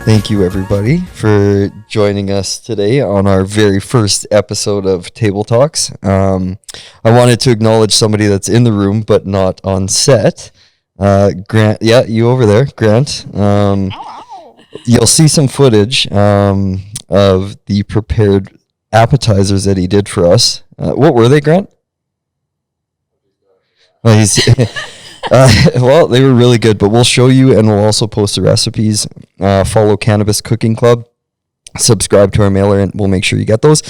Thank you, everybody, for joining us today on our very first episode of Table Talks. I wanted to acknowledge somebody that's in the room but not on set. Grant, yeah, you over there, Grant. You'll see some footage of the prepared appetizers that he did for us. What were they, Grant? Well, they were really good, but we'll show you, and we'll also post the recipes. Follow Cannabis Cooking Club, subscribe to our mailer, and we'll make sure you get those.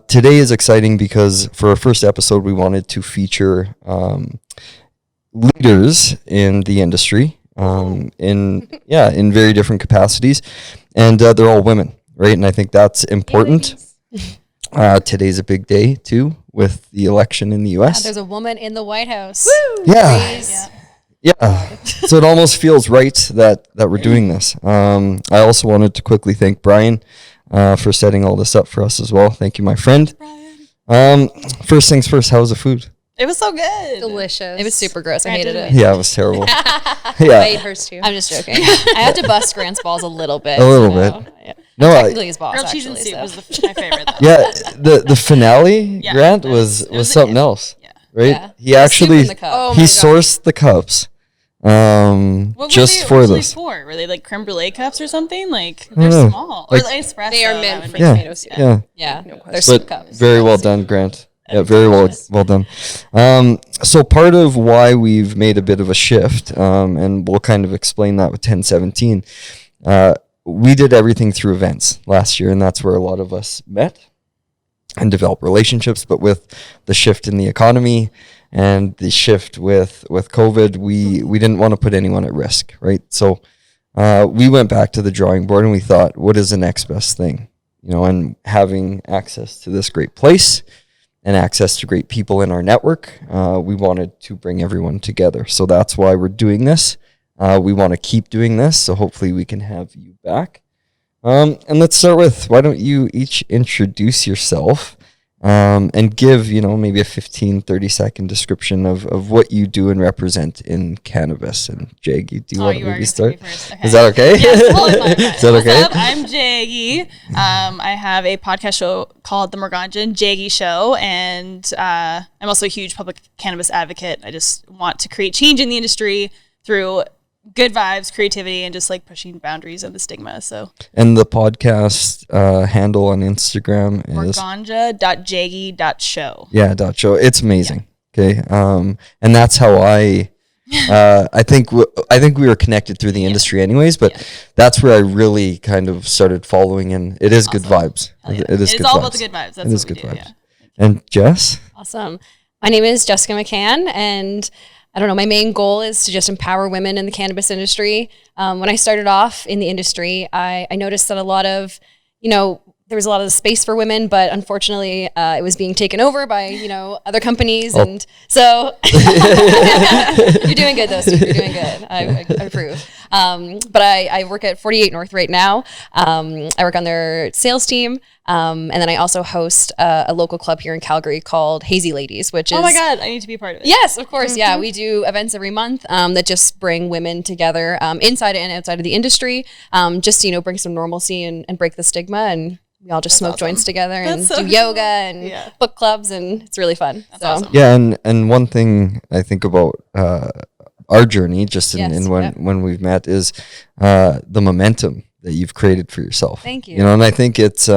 Today is exciting because for our first episode, we wanted to feature leaders in the industry, in very different capacities, and they're all women, right? And I think that's important. Today's a big day too, with the election in the U.S. There's a woman in the White House. Woo! Yeah. So it almost feels right that we're doing this. I also wanted to quickly thank Brian for setting all this up for us as well. Thank you, my friend. Brian. First things first, how was the food? It was so good. Delicious. It was super gross. I hated it. Yeah, it was terrible. I ate hers too. I'm just joking. I had to bust Grant's balls a little bit. A little bit. Yeah. No, technically his boss. Grilled cheese and soup was my favorite. Though. Yeah, the finale, Grant, was something else. Yeah. Right? Yeah. He actually sourced the cups. What just were they for this. For? Were they like creme brulee cups or something? Like they're small. Like, or like espresso. They are meant for tomatoes. Yeah. They're soup cups. Very well done, Grant. Yeah, very well done. So part of why we've made a bit of a shift, and we'll kind of explain that with 1017, we did everything through events last year, and that's where a lot of us met and developed relationships. But with the shift in the economy and the shift with COVID, we didn't want to put anyone at risk, right? So we went back to the drawing board and we thought, what is the next best thing? You know, and having access to this great place and access to great people in our network, we wanted to bring everyone together. So that's why we're doing this. We want to keep doing this, so hopefully we can have you back. And let's start with, why don't you each introduce yourself and give, maybe a 15, 30-second description of what you do and represent in cannabis. And Jaggie, do you want to maybe start? Okay. Is that okay? Yes, totally fine. Is that okay? What's up? I'm Jaggie. I have a podcast show called The Morganjan Jaggie Show, and I'm also a huge public cannabis advocate. I just want to create change in the industry through good vibes, creativity, and just like pushing boundaries of the stigma. So, and the podcast handle on Instagram is morganja.jaggie.show. Yeah, .show. It's amazing. Yeah. Okay, and that's how I think we were connected through the industry anyways, but that's where I really kind of started following, and it is awesome. Good vibes. Yeah. It is. It's all about the good vibes. That's what we do. Yeah. And Jess. Awesome. My name is Jessica McCann, and I don't know, my main goal is to just empower women in the cannabis industry. When I started off in the industry, I noticed that a lot of, there was a lot of space for women, but unfortunately it was being taken over by, other companies. Oh. And so you're doing good though, Steve, you're doing good. I approve. But I work at 48 North right now. I work on their sales team. And then I also host a local club here in Calgary called Hazy Ladies, which is... Oh my God, I need to be a part of it. Yes, of course. Mm-hmm. Yeah, we do events every month that just bring women together inside and outside of the industry, just to, bring some normalcy and break the stigma, and we all just smoke joints together and do yoga and book clubs, and it's really fun. That's awesome. Yeah, and one thing I think about our journey, just when we've met, is the momentum that you've created for yourself. Thank you. And I think it's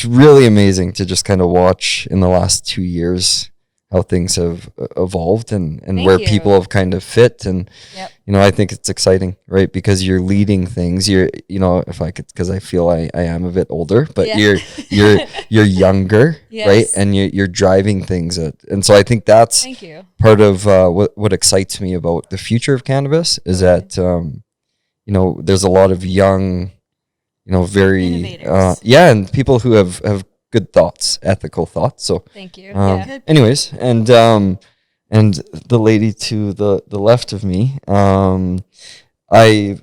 really amazing to just kind of watch in the last 2 years how things have evolved and where people have kind of fit. And, I think it's exciting, right? Because you're leading things. You're, if I could, because I feel I am a bit older, but you're younger, right? And you're driving things. And so I think that's part of what excites me about the future of cannabis is that, there's a lot of young, very, and people who have good thoughts, ethical thoughts. So thank you. Anyways, and the lady to the left of me, I've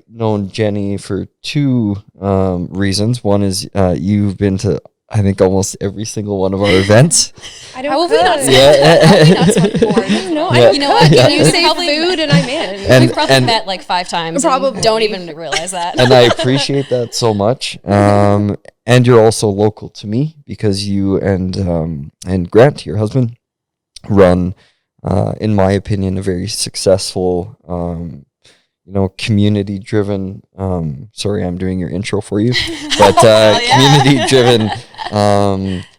known Genny for two reasons. One is you've been to I think almost every single one of our events. I don't Probably not. Yeah. No, You know what? Yeah. You say food and I'm in. And- We've probably and- met like 5 times. Probably. And don't even realize that. And I appreciate that so much. And you're also local to me because you and Grant, your husband, run, in my opinion, a very successful, community-driven. Sorry, I'm doing your intro for you, but community-driven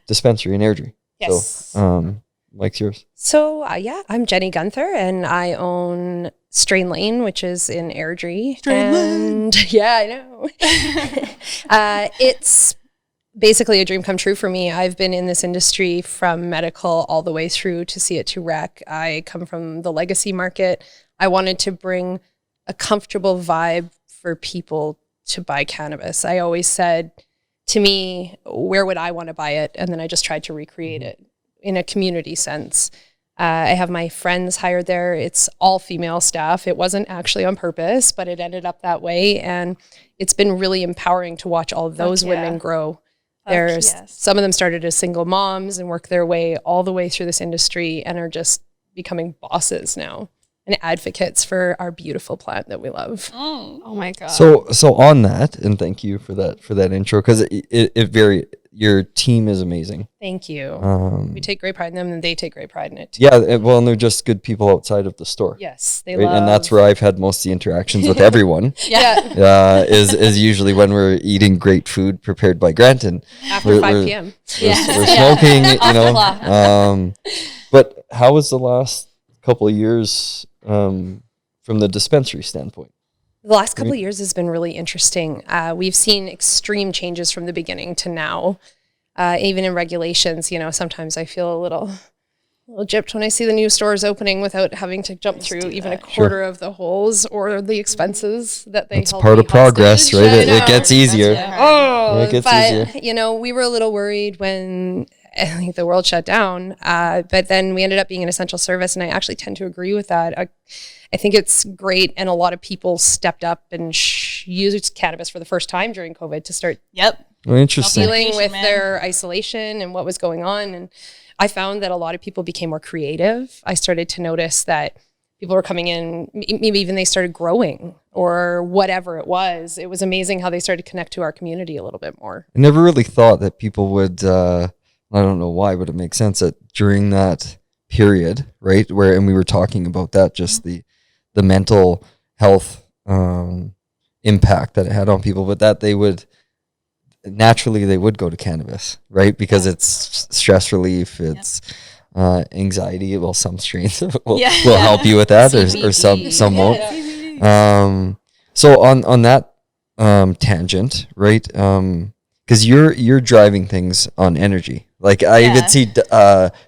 dispensary in Airdrie. Yes. So, Mike's yours. So, I'm Genny Gunther, and I own Strain Lane, which is in Airdrie. Yeah, I know. It's basically a dream come true for me. I've been in this industry from medical all the way through to see it to rec. I come from the legacy market. I wanted to bring a comfortable vibe for people to buy cannabis. I always said, to me, where would I want to buy it? And then I just tried to recreate it in a community sense. I have my friends hired there. It's all female staff. It wasn't actually on purpose, but it ended up that way. And it's been really empowering to watch all of those women grow. Some of them started as single moms and work their way all the way through this industry and are just becoming bosses now and advocates for our beautiful plant that we love. Oh my God. So on that, and thank you for that intro, because your team is amazing. Thank you. We take great pride in them, and they take great pride in it too. Yeah, and they're just good people outside of the store. Yes, they right? love. And that's where I've had most of the interactions with everyone. Is usually when we're eating great food prepared by Grant, and after 5 p.m. We're smoking, But how was the last couple of years from the dispensary standpoint? The last couple of years has been really interesting. We've seen extreme changes from the beginning to now. Even in regulations, sometimes I feel a little gypped when I see the new stores opening without having to jump through even a quarter of the holes or the expenses that they. It's part of progress, right? It gets easier. It gets easier. We were a little worried when I think the world shut down, but then we ended up being an essential service, and I actually tend to agree with that. I think it's great, and a lot of people stepped up and used cannabis for the first time during COVID to start interesting. dealing with their isolation and what was going on. And I found that a lot of people became more creative. I started to notice that people were coming in, maybe even they started growing or whatever it was. It was amazing how they started to connect to our community a little bit more. I never really thought that people would, I don't know why, but it makes sense that during that period, right, and we were talking about that, just the mental health impact that it had on people, but that they would go to cannabis, right? Because it's stress relief, it's anxiety. Well, some strains will help you with that, or some won't. So on that tangent, right? Because you're driving things on energy. Like I even see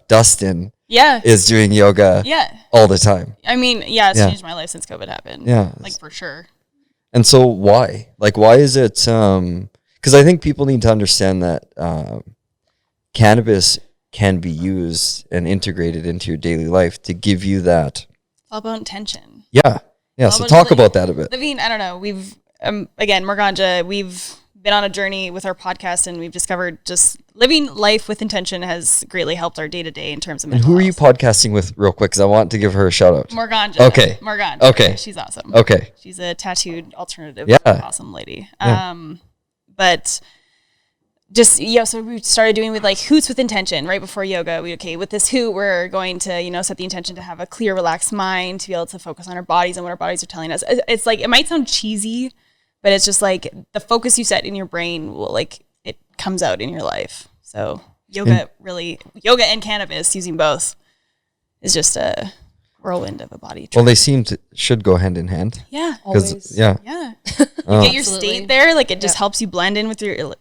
Dustin. Is doing yoga all the time. I mean, it's changed my life since COVID happened. Yeah. Like for sure. And so why? Like why is it because I think people need to understand that cannabis can be used and integrated into your daily life to give you that. It's all about intention. Yeah. So talk about that a bit. I mean, I don't know. We've again, Morganja, we've been on a journey with our podcast, and we've discovered just living life with intention has greatly helped our day to day in terms of mental And who are health. you podcasting with, real quick? Because I want to give her a shout out. Morganja. Okay. Morganja. Okay. She's awesome. Okay. She's a tattooed alternative. Yeah. Awesome lady. But just so we started doing with like hoots with intention right before yoga. With this hoot, we're going to set the intention to have a clear, relaxed mind, to be able to focus on our bodies and what our bodies are telling us. It's like, it might sound cheesy, but it's just like the focus you set in your brain will it comes out in your life. So yoga and cannabis, using both, is just a whirlwind of a body. Well, they should go hand in hand. Yeah. Always. You get your state there. Like it just helps you blend in with your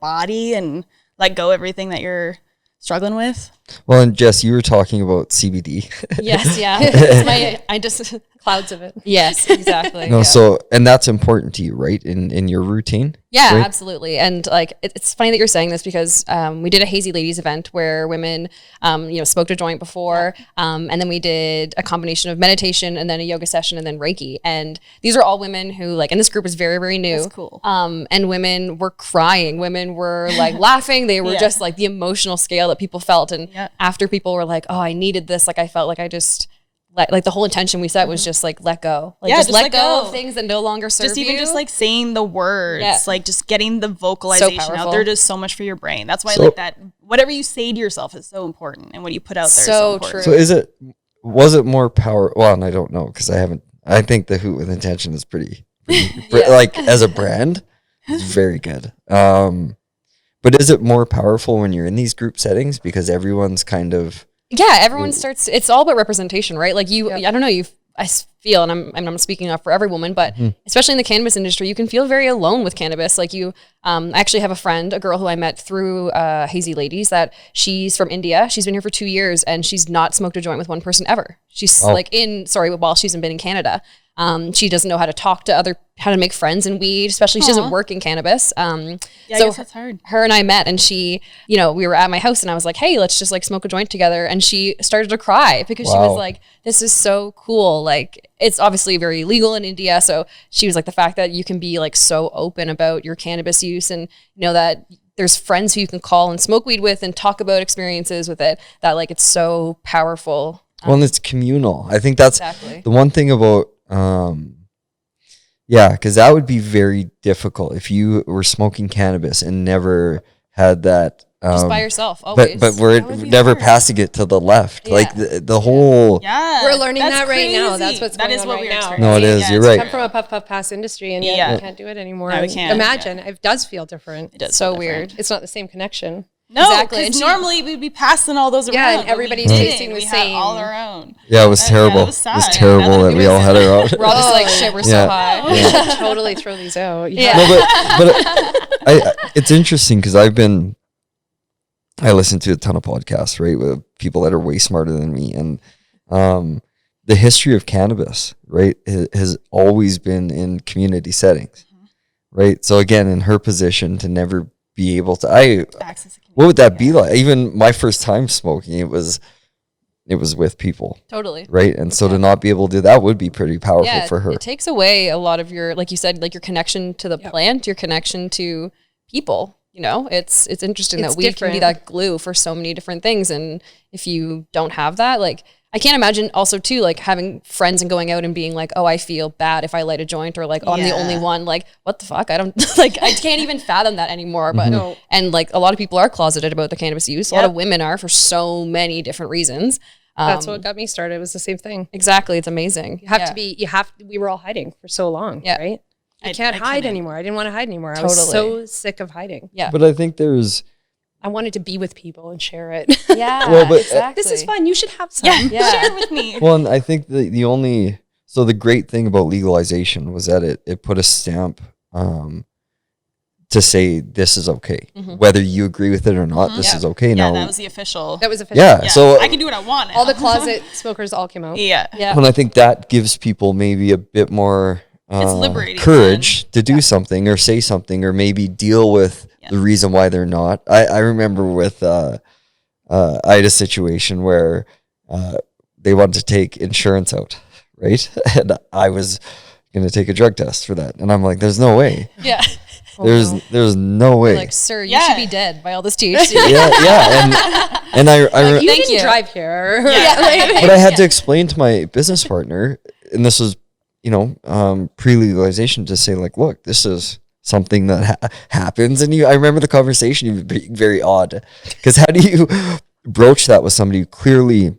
body and let go everything that you're struggling with. Well, and Jess, you were talking about CBD. Yes, yeah. I just Clouds of it. yes, exactly. No, yeah. so and that's important to you, right? In your routine. Yeah, right? absolutely. And like, it's funny that you're saying this because we did a Hazy Ladies event where women, smoked a joint before. And then we did a combination of meditation and then a yoga session and then Reiki. And these are all women who and this group is very, very new. That's cool. And women were crying. Women were like laughing. They were just like the emotional scale that people felt. And after people were like, oh, I needed this. Like I felt like I just, like the whole intention we set was just like let go, like just let go of things that no longer serve just even you. just like saying the words, like just getting the vocalization out there does so much for your brain. That's why like that whatever you say to yourself is so important, and what you put out there is so important. True. So was it more power? Well, and I don't know because I think the Hoot with Intention is pretty like as a brand, it's very good. But is it more powerful when you're in these group settings because everyone's kind of everyone starts, it's all about representation, right? Like I don't know, I feel, and I'm speaking up for every woman, but especially in the cannabis industry, you can feel very alone with cannabis. Like I actually have a friend, a girl who I met through Hazy Ladies, that she's from India. She's been here for 2 years and she's not smoked a joint with one person ever. She's while she's been in Canada. She doesn't know how to talk to how to make friends in weed, especially she doesn't work in cannabis. I guess that's hard. Her and I met, and she, we were at my house and I was like, hey, let's just like smoke a joint together. And she started to cry because she was like, this is so cool. Like it's obviously very illegal in India. So she was like, the fact that you can be like so open about your cannabis use and that there's friends who you can call and smoke weed with and talk about experiences with it, that like, it's so powerful. well, and it's communal. I think that's the one thing about, because that would be very difficult if you were smoking cannabis and never had that. Just by yourself, always. But we're never passing it to the left. Like the whole. Yeah, we're learning that right now. That's what's going on right now. No, it is. You're right. Come from a puff pass industry, and yet we can't do it anymore. No, we can't. Imagine it does feel different. It does. So weird. It's not the same connection. No, exactly. And normally we'd be passing all those around. Yeah, and everybody's tasting the same. We had all our own. Yeah, it was terrible. It was sad. It was terrible that we all had our own. We're all just like, shit, we're so high. Yeah. Totally throw these out. Yeah. No, but it's interesting because I listen to a ton of podcasts, right, with people that are way smarter than me, and the history of cannabis, right, has always been in community settings, right. So again, in her position to never be able to, what would that be like? Even my first time smoking, it was with people, Totally, right, and so to not be able to do that would be pretty powerful for her. It takes away a lot of your, like you said, like your connection to the plant, your connection to people. It's interesting that weed can be that glue for so many different things. And if you don't have that, like, I can't imagine also too, like having friends and going out and being like, oh, I feel bad if I light a joint, or like, oh, I'm the only one. Like, what the fuck? I don't like, I can't even fathom that anymore. But, and like a lot of people are closeted about the cannabis use. A lot of women are, for so many different reasons. That's what got me started. It was the same thing. Exactly. It's amazing. We were all hiding for so long, right? I can't hide anymore. I didn't want to hide anymore. I was so sick of hiding. Yeah. But I think I wanted to be with people and share it. Yeah. Well, but exactly. This is fun. You should have some. Yeah. Share it with me. Well, and I think the great thing about legalization was that it put a stamp to say this is okay. Whether you agree with it or not, this is okay. Now that was the official. Yeah, so I can do what I want now. All the closet smokers all came out. Yeah. And I think that gives people maybe a bit more it's liberating courage to do something or say something or maybe deal with the reason why they're not. I remember with I had a situation where they wanted to take insurance out, right? And I was going to take a drug test for that. And I'm like, there's no way. Yeah. There's no way. You're like, sir, you should be dead by all this THC. And I like, you didn't drive here. But I had to explain to my business partner, and this was, pre-legalization, to say like, look, this is something that happens. And I remember the conversation being very odd, because how do you broach that with somebody who clearly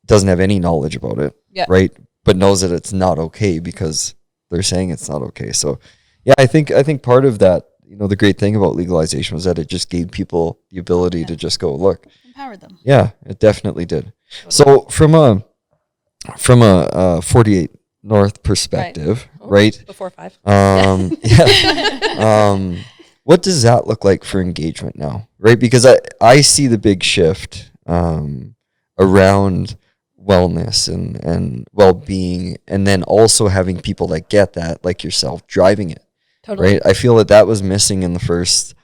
doesn't have any knowledge about it, right? But knows that it's not okay because they're saying it's not okay. So yeah, I think part of that, the great thing about legalization was that it just gave people the ability to just go, look, empowered them. Yeah, it definitely did. So from a 48 North perspective, right? Before 5. What what does that look like for engagement now, right? Because I see the big shift around wellness and well-being, and then also having people that get that, like yourself, driving it. Totally. Right? I feel that was missing in the first,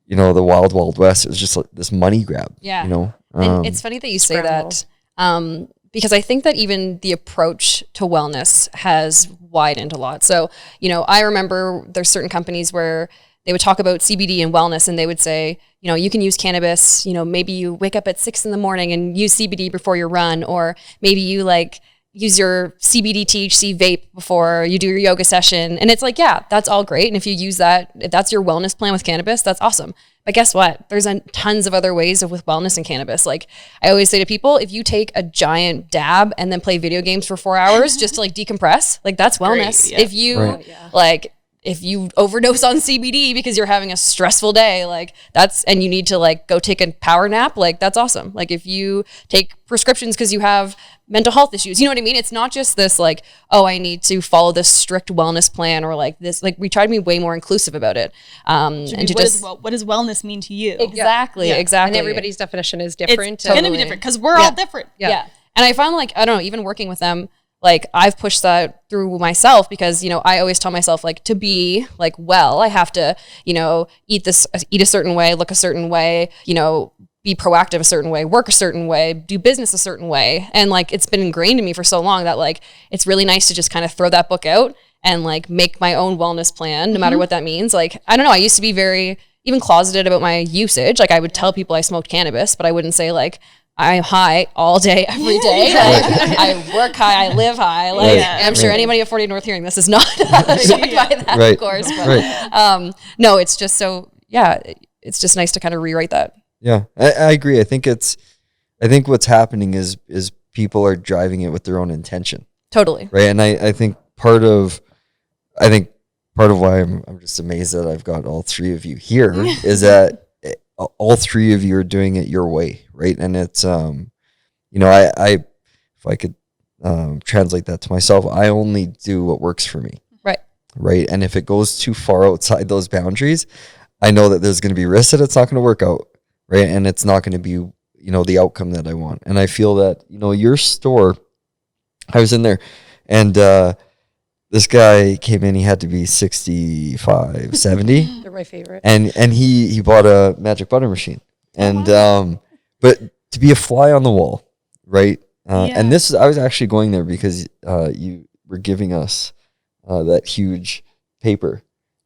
the wild west. It was just like this money grab. Yeah. And it's funny that you say scramble. that, because I think that even the approach to wellness has widened a lot. So, I remember there's certain companies where they would talk about CBD and wellness, and they would say, you can use cannabis, maybe you wake up at 6 a.m. and use CBD before your run, or maybe you use your CBD THC vape before you do your yoga session. And it's like, yeah, that's all great. And if you use that, if that's your wellness plan with cannabis, that's awesome. But guess what? There's tons of other ways with wellness and cannabis. Like I always say to people, if you take a giant dab and then play video games for 4 hours just to decompress, that's wellness. Great, yeah. If you if you overdose on CBD because you're having a stressful day, and you need to go take a power nap, that's awesome. If you take prescriptions because you have mental health issues, you know what I mean? It's not just this I need to follow this strict wellness plan, or this, we try to be way more inclusive about it. And to what does wellness mean to you? Exactly. And Exactly. everybody's definition is different. It's going to be different because we're all different. Yeah. And I found I don't know, even working with them, I've pushed that through myself because, I always tell myself to be well, I have to, eat a certain way, look a certain way, be proactive a certain way, work a certain way, do business a certain way. And it's been ingrained in me for so long that it's really nice to just kind of throw that book out and make my own wellness plan, no matter what that means. I don't know, I used to be very even closeted about my usage. I would tell people I smoked cannabis, but I wouldn't say I'm high all day, every day. I work high, I live high. I'm sure anybody at 40 North hearing this is not shocked by that, of course. But no, it's just it's just nice to kind of rewrite that. Yeah, I agree. I think what's happening is people are driving it with their own intention. Totally. Right. And I think part of why I'm just amazed that I've got all three of you here is that all three of you are doing it your way, right? And it's I if I could translate that to myself, I only do what works for me. Right. And if it goes too far outside those boundaries, I know that there's going to be risks that it's not going to work out, right? And it's not going to be the outcome that I want. And I feel that your store, I was in there, and this guy came in, he had to be 65, 70. They're my favorite. And he bought a magic butter machine. And but to be a fly on the wall, right? And I was actually going there because you were giving us that huge paper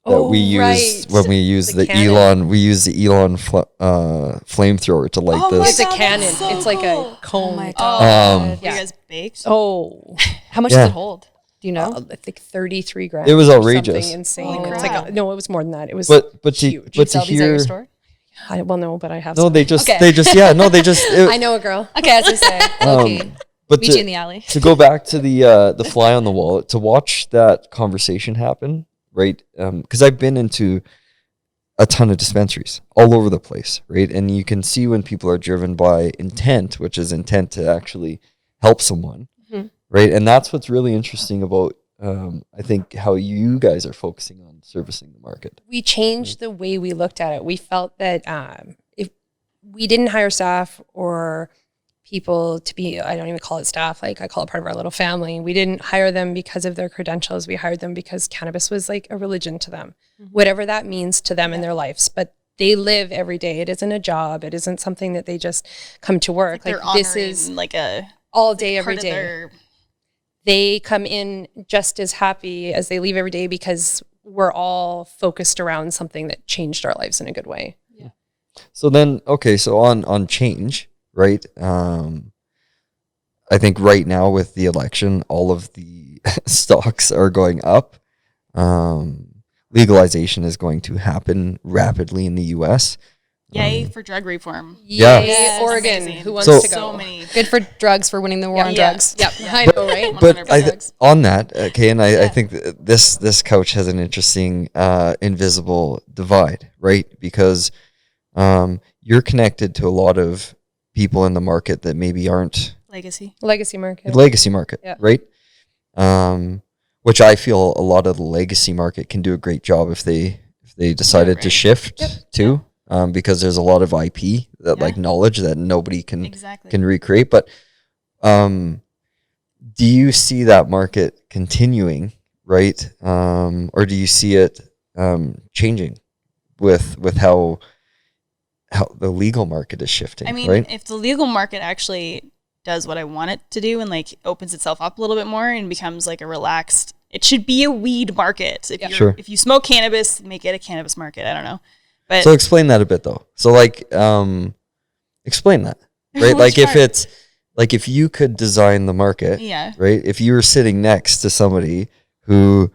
that we used when we used the Elon. We used the Elon flamethrower to light this. It's a cannon. So it's like cool. a cone. Oh my God. You guys baked? Oh, How much does it hold? Do you know? I think 33 grams. It was or outrageous. Something insane. Holy It's crap. no, it was more than that. It was But huge. but Sell to these at your hear, store? No, but I have. no, some. they just Okay. they just yeah, no, they just. I know a girl. Okay, as I say. Okay. But Meet you in the alley. to go back to the fly on the wall, to watch that conversation happen, right? Because I've been into a ton of dispensaries all over the place, right? And you can see when people are driven by intent, which is intent to actually help someone, right? And that's what's really interesting about, I think, how you guys are focusing on servicing the market. We changed the way we looked at it. We felt that if we didn't hire staff or people to be, I don't even call it staff, I call it part of our little family. We didn't hire them because of their credentials. We hired them because cannabis was like a religion to them, whatever that means to them in their lives. But they live every day. It isn't a job. It isn't something that they just come to work. They're this honoring, is a all day, every part of day. their They come in just as happy as they leave every day because we're all focused around something that changed our lives in a good way. So then, okay, so on change, right? I think right now with the election, all of the stocks are going up. Legalization is going to happen rapidly in the U.S. Yay for drug reform. Yeah. Yay, Oregon. Amazing. Who wants So- to go? So many. Good for drugs, for winning the war on drugs. Yep. I know, right? But 100%. on that, okay, and I think this couch has an interesting invisible divide, right? Because you're connected to a lot of people in the market that maybe aren't Legacy. Legacy market. legacy market, Yeah. right? Which I feel a lot of the legacy market can do a great job if they if they decided to shift to, because there's a lot of IP that like knowledge that nobody can recreate. But do you see that market continuing, right? Or do you see it changing with how the legal market is shifting? I mean, right? if the legal market actually does what I want it to do and like opens itself up a little bit more and becomes like a relaxed, it should be a weed market. If you smoke cannabis, make it a cannabis market. I don't know. But so explain that a bit though. So like explain that. Right? Like if it's like if you could design the market, right? If you were sitting next to somebody who,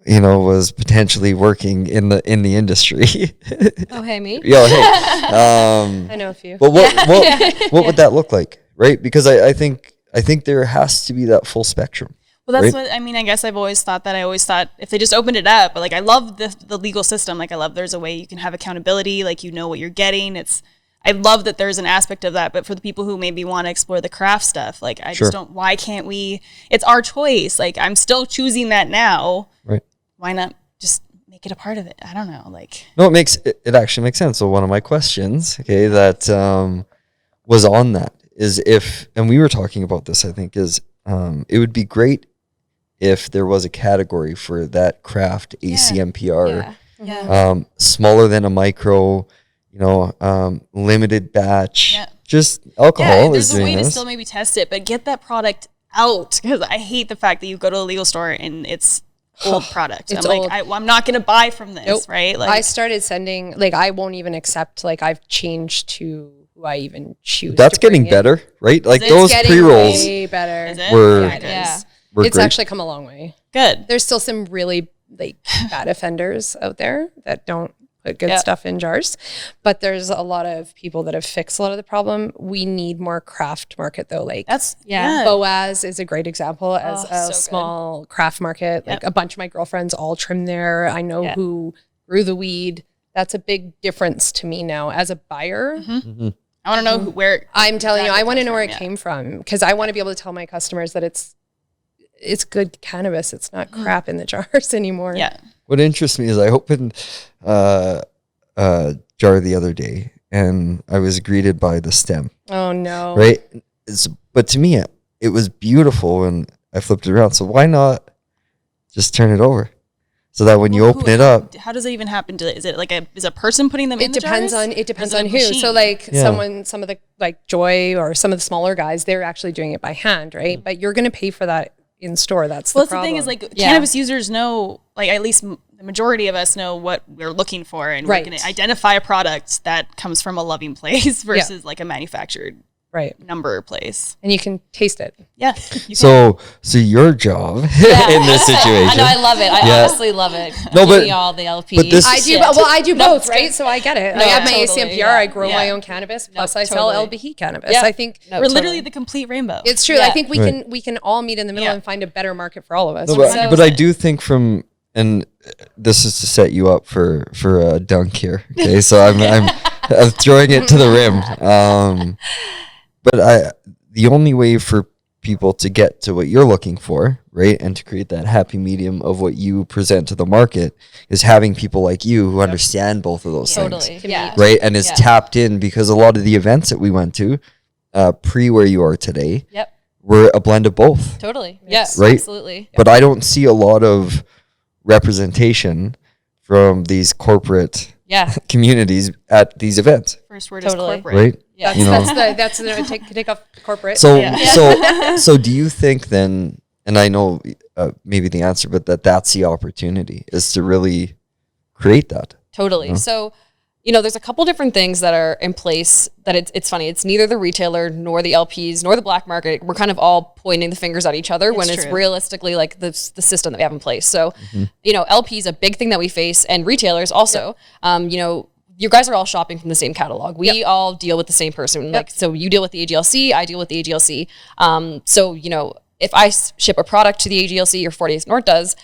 you know, was potentially working in the industry. Oh, hey, me? Yo, hey. I know a few. But what would that look like, right? Because I think there has to be that full spectrum. Well, that's what I mean. I guess I've always thought that. I always thought if they just opened it up, but like I love the legal system. Like I love there's a way you can have accountability. Like you know what you're getting. I love that there's an aspect of that. But for the people who maybe want to explore the craft stuff, like I just don't. Why can't we? It's our choice. Like I'm still choosing that now. Right. Why not just make it a part of it? I don't know. Like no, it actually makes sense. So one of my questions, okay, that was on that is if, and we were talking about this, I think, is it would be great if there was a category for that craft ACMPR, smaller than a micro, you know, limited batch, just alcohol. Yeah, there's a way to still maybe test it, but get that product out, because I hate the fact that you go to a legal store and it's old product. It's I'm old. like, I'm not going to buy from this, right? Like I started sending, like I won't even accept, like I've changed to who I even choose. That's to bring getting in. better, right? Like It's those getting pre-rolls way better. Is it? were, Yeah, it is. were It's great. actually come a long way. Good. There's still some really like bad offenders out there that don't put good stuff in jars, but there's a lot of people that have fixed a lot of the problem. We need more craft market though. Like That's Boaz is a great example as a so small craft market. Like a bunch of my girlfriends all trim there. I know who grew the weed. That's a big difference to me now as a buyer. Mm-hmm. I want to know where. I'm telling you, I want to know where it came from, because I want to be able to tell my customers that it's good cannabis. It's not crap in the jars anymore. Yeah. What interests me is I opened a jar the other day and I was greeted by the stem. Oh no. Right? But to me, it was beautiful and I flipped it around. So why not just turn it over? So that when you open it up, how does it even happen? Is it like is a person putting them in the jars? It depends on who. Machine? So like some of the like Joy or some of the smaller guys, they're actually doing it by hand, right? But you're going to pay for that in store. That's the problem. The thing is, like cannabis users know, like at least the majority of us know what we're looking for, and we're going to identify a product that comes from a loving place versus like a manufactured number place. And you can taste it. Yeah. So your job in this situation. I know, I love it. I honestly love it. No, Give me all the LP. But this, I do both, right? So I get it. I have my ACMPR. I grow my own cannabis. Plus, I sell LBE cannabis. I think we're literally the complete rainbow. It's true. I think we can all meet in the middle and find a better market for all of us. No, but I do think and this is to set you up for a dunk here. Okay, so I'm throwing it to the rim. But the only way for people to get to what you're looking for, right, and to create that happy medium of what you present to the market is having people like you who understand both of those things, right, and is tapped in, because a lot of the events that we went to, pre where you are today, were a blend of both. Totally. Yes. Right. Absolutely. But I don't see a lot of representation from these corporate communities at these events. First word is corporate. Right? Yeah. That's take off corporate. So do you think then, and I know maybe the answer, but that's the opportunity is to really create that. Totally. So, there's a couple different things that are in place that it's funny. It's neither the retailer nor the LPs nor the black market. We're kind of all pointing the fingers at each other when it's realistically like the system that we have in place. So, LPs, a big thing that we face, and retailers also, you guys are all shopping from the same catalog. We all deal with the same person. Like, so you deal with the AGLC, I deal with the AGLC. So, if I ship a product to the AGLC or 40th North does,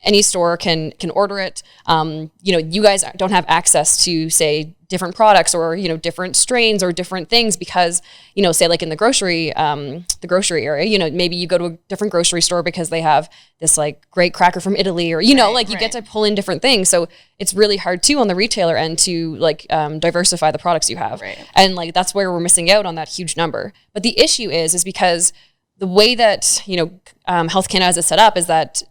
any store can order it. You guys don't have access to, say, different products or, different strains or different things because, say like in the grocery area, maybe you go to a different grocery store because they have this like great cracker from Italy or, you get to pull in different things. So it's really hard too on the retailer end to like diversify the products you have. Right. And like, that's where we're missing out on that huge number. But the issue is because the way that, Health Canada has it set up is that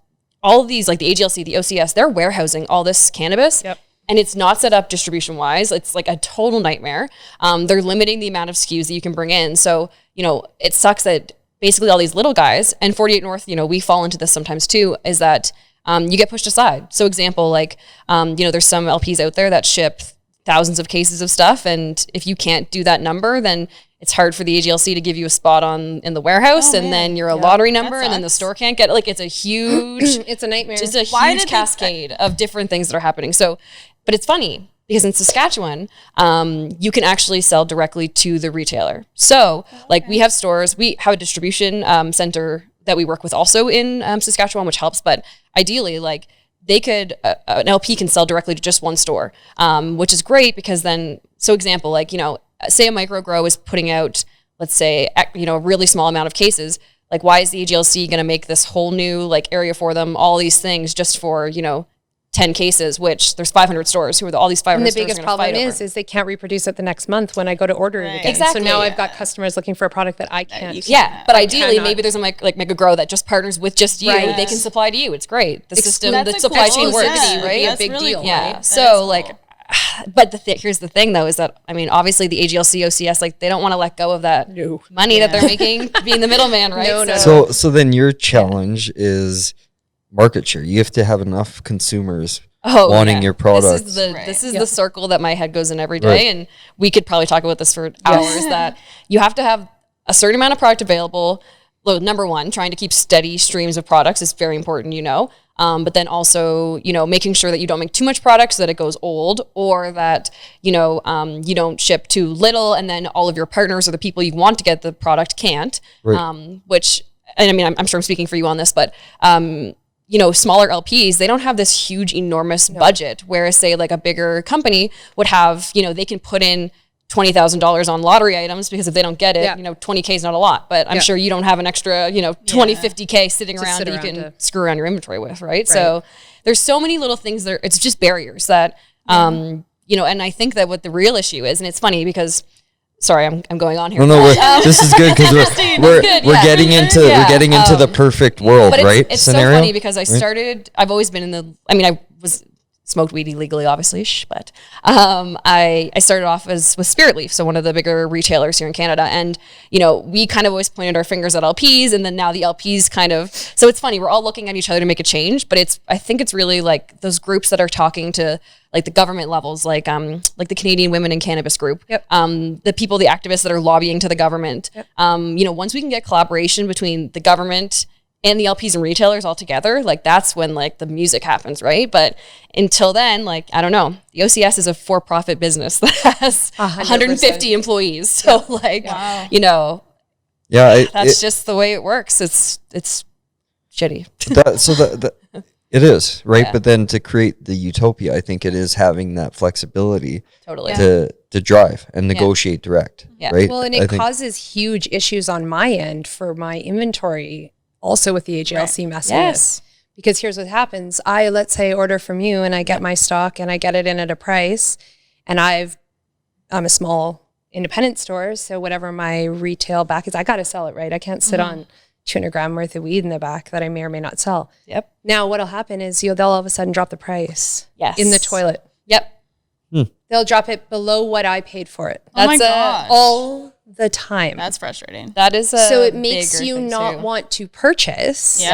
all of these, like the AGLC, the OCS, they're warehousing all this cannabis. Yep. And it's not set up distribution wise. It's like a total nightmare. They're limiting the amount of SKUs that you can bring in. So, it sucks that basically all these little guys, and 48 North, we fall into this sometimes too, is that you get pushed aside. So example, like, there's some LPs out there that ship thousands of cases of stuff. And if you can't do that number, then it's hard for the AGLC to give you a spot in the warehouse, and then you're a lottery number, and then the store can't get it. Like, it's a huge, it's a nightmare. It's a huge cascade of different things that are happening. So, but it's funny because in Saskatchewan, you can actually sell directly to the retailer. So, like, we have stores, we have a distribution center that we work with also in Saskatchewan, which helps. But ideally, like, they could, an LP can sell directly to just one store, which is great because then, so example, like, say a micro grow is putting out, let's say, a really small amount of cases. Like, why is the AGLC going to make this whole new like area for them, all these things just for, 10 cases, which there's 500 stores who are all these 500 and the stores biggest problem is they can't reproduce it the next month when I go to order it again. Exactly. So now I've got customers looking for a product that I can't. But ideally, maybe there's a mega grow that just partners with just you. Right. They can supply to you. It's great. The system, That's the a supply cool chain works, concept. right? That's a big really deal. cool. Yeah. That is So cool. like, but here's the thing though, is that, I mean, obviously the AGLC, OCS, like, they don't want to let go of that money that they're making being the middleman, right? So then your challenge is market share. You have to have enough consumers wanting your product. This is the circle that my head goes in every day. And we could probably talk about this for hours, that you have to have a certain amount of product available. Well, number one, trying to keep steady streams of products is very important, but then also, making sure that you don't make too much product so that it goes old, or that, you don't ship too little and then all of your partners or the people you want to get the product can't, which, and I mean, I'm sure I'm speaking for you on this, but, smaller LPs, they don't have this huge, enormous budget, whereas say like a bigger company would have, they can put in $20,000 on lottery items because if they don't get it, $20K is not a lot, but I'm sure you don't have an extra, $50K sitting around that you can screw around your inventory with, right? So there's so many little things there. It's just barriers that, and I think that what the real issue is, and it's funny because, sorry, I'm going on here. No, this is good because we're getting into the perfect world, but right? It's scenario? So funny because I've always been I smoked weed illegally, obviously, but I started off with Spirit Leaf, so one of the bigger retailers here in Canada, and we kind of always pointed our fingers at LPs, and then now the LPs kind of. So it's funny, we're all looking at each other to make a change, but I think it's really like those groups that are talking to like the government levels, like the Canadian Women in Cannabis group, the people, the activists that are lobbying to the government. Once we can get collaboration between the government and the LPs and retailers all together, like that's when like the music happens, right? But until then, like, I don't know, the OCS is a for-profit business that has 150 employees. So that's just the way it works. It's shitty. It is, right? But then to create the utopia, I think it is having that flexibility to drive and negotiate direct, right? Well, and it causes huge issues on my end for my inventory, also with the AGLC messiness. Because here's what happens. Let's say, order from you and I get my stock and I get it in at a price, and I'm a small independent store, so whatever my retail back is, I got to sell it, right? I can't sit on 200 gram worth of weed in the back that I may or may not sell. Now what'll happen is they'll all of a sudden drop the price in the toilet. They'll drop it below what I paid for it. That's all the time. That's frustrating. That is so it makes you not want to purchase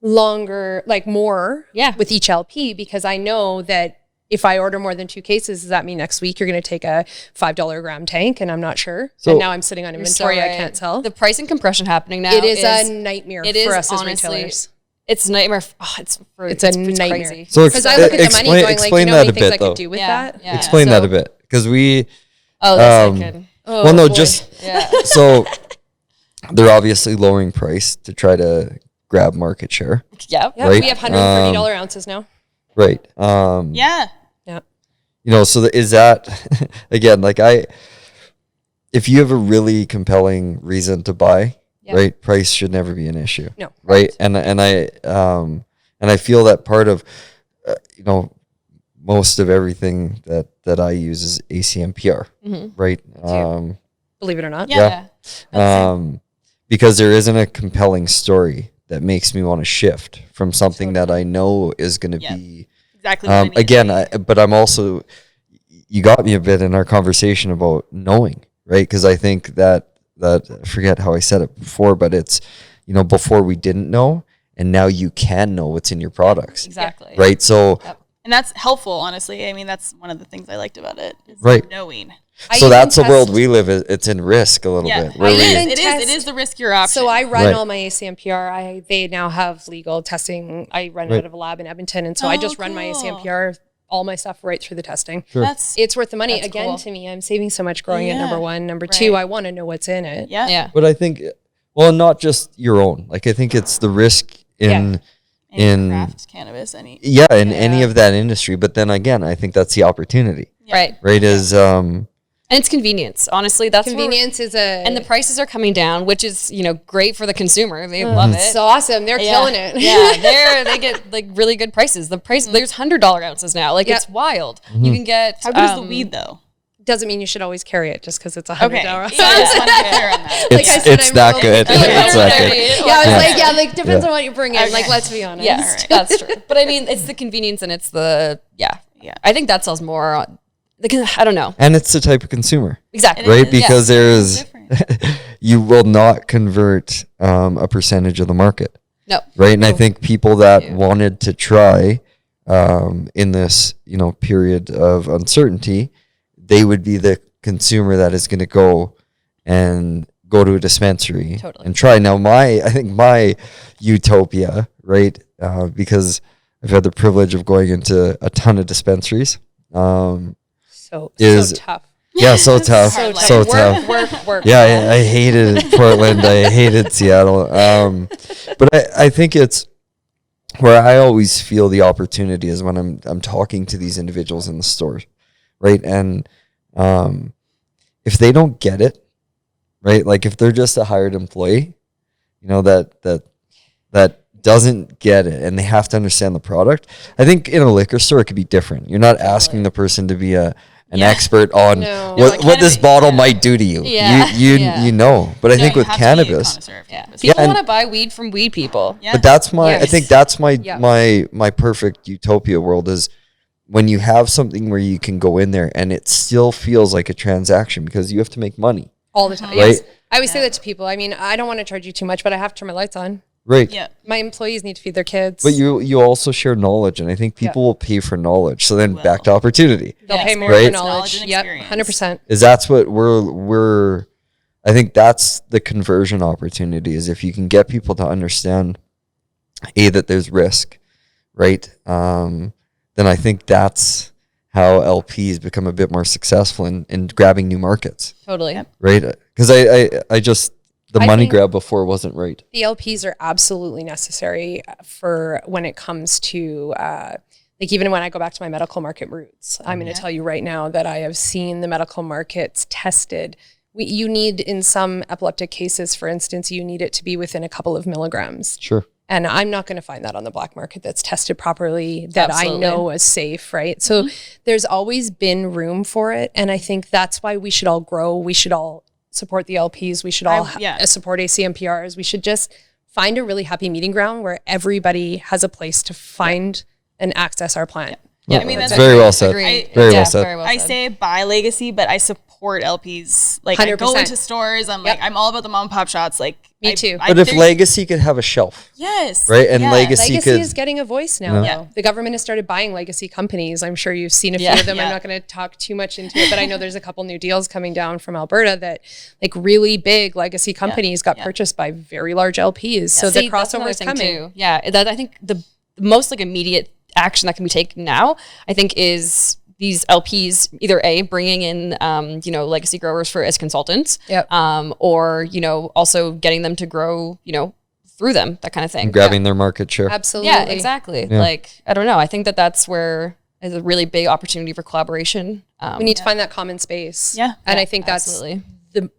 longer, like more with each LP, because I know that if I order more than 2 cases, does that mean next week you're going to take a $5 a gram tank? And I'm not sure. So and now I'm sitting on inventory I can't sell. The pricing compression happening now is a nightmare for us as retailers. It's a nightmare. It's a nightmare. Crazy. So because I look at the money going like, you know how many things I could do with that? Explain that a bit, because we. That's not good. So they're obviously lowering price to try to grab market share. Yep. Yeah, Right. we have $130 ounces now. Right. Yeah. Yeah. You know, so is that again, like if you have a really compelling reason to buy, Yeah. right, price should never be an issue. No. Right. And I feel that part of, you know, most of everything that I use is ACMPR, right? Believe it or not. Yeah. Because there isn't a compelling story that makes me want to shift from something that I know is going to be Exactly. What I need again. to be. But I'm also, you got me a bit in our conversation about knowing, right? Because I think that I forget how I said it before, but it's, you know, before we didn't know, and now you can know what's in your products, Exactly. right? So. Yep. And that's helpful, honestly. I mean, that's one of the things I liked about it. Is Right. knowing. So that's the world we live in. It's in risk a little Yeah. bit. Where It is the riskier option. So I run Right. all my ACMPR. They now have legal testing. I run Right. out of a lab in Edmonton, and so I just run my cool. ACMPR, all my stuff right through the testing. That's It's worth the money. That's Again, cool. to me, I'm saving so much growing it, Yeah. number one. Number Right. two, I want to know what's in it. yeah. Yeah. But I think, well, not just your own. Like I think it's the risk in Any craft cannabis, any. in any of that industry. But then again, I think that's the opportunity, Right. right? Is And it's convenience. Honestly, that's Convenience is and the prices are coming down, which is, you know, great for the consumer. They love it. It's awesome. They're killing it. Yeah, they get like really good prices. The price there's $100 ounces now. Like it's wild. You can get How good is the weed though? Doesn't mean you should always carry it just because it's $100. Okay. Yeah, I just want to be clear on that. Like I said, it's I'm that real- good. It's that good. Yeah, I was like, depends on what you bring in. Like, let's be honest. Yes, that's true. But I mean, it's the convenience and it's the Yeah. I think that sells more. I don't know And it's the type of consumer, exactly. right? is, Because yes. there's, you will not convert a percentage of the market, No. right? And I think people that wanted to try in this, you know, period of uncertainty, they would be the consumer that is going to go to a dispensary Totally. and try. Now, I think my utopia, right? Because I've had the privilege of going into a ton of dispensaries. So Is- tough. Yeah, so tough, hard life. so tough. Work. Yeah, I hated Portland. I hated Seattle. But I think it's where I always feel the opportunity is when I'm talking to these individuals in the stores, right? And if they don't get it, right? Like if they're just a hired employee, you know, that doesn't get it and they have to understand the product. I think in a liquor store it could be different. You're not asking the person to be an expert on No. what No, this cannabis, bottle might do to you. Yeah. You know. But I think you with have to be a cannabis, connoisseur of cannabis. People and- want to buy weed from weed people. Yeah. but that's I Yes. think that's my Yeah. my perfect utopia world is when you have something where you can go in there and it still feels like a transaction because you have to make money. All the time. Right. Yes. I always say that to people. I mean, I don't want to charge you too much, but I have to turn my lights on. Right. Yeah. My employees need to feed their kids. But you also share knowledge, and I think people will pay for knowledge. So then back to opportunity They'll Yeah, pay more Right. for knowledge knowledge. and Yep, experience. 100%. is that's what we're I think that's the conversion opportunity is if you can get people to understand that there's risk, right? Then I think that's how LPs become a bit more successful in grabbing new markets, Totally. right? Because I just the I money think- grab before wasn't right. The LPs are absolutely necessary for when it comes to like even when I go back to my medical market roots. I'm going to tell you right now that I have seen the medical markets tested. You need in some epileptic cases, for instance, you need it to be within a couple of milligrams. Sure. And I'm not going to find that on the black market that's tested properly that Absolutely. I know is safe, right? So there's always been room for it. And I think that's why we should all grow. We should all support the LPs. We should all support ACMPRs. We should just find a really happy meeting ground where everybody has a place to find and access our plant. Yeah, I mean, That's that's very well said. Agreed. Very Yeah, well said. very well I said. say buy legacy, but I support LPs. Like I go 100%. into stores. I'm like, I'm all about the mom and pop shots. Like Me too. But if Legacy could have a shelf, yes, right? And yeah. Legacy Legacy could is getting a voice now, Yeah. though. The government has started buying legacy companies. I'm sure you've seen a few Yeah. of them. I'm Yeah. not going to talk too much into it, but I know there's a couple new deals coming down from Alberta that like really big legacy companies got purchased by very large LPs. So the See, that's crossover another is thing, coming. too. Yeah, that I think the most like immediate action that can be taken now, I think, is these LPs either bringing in legacy growers as consultants, Yep. or also getting them to grow through them, that kind of thing. And grabbing their market share. Absolutely. Yeah, exactly. Yeah. Like, I don't know. I think that that's where is a really big opportunity for collaboration. We need to find that common space. Yeah. And I think that's absolutely.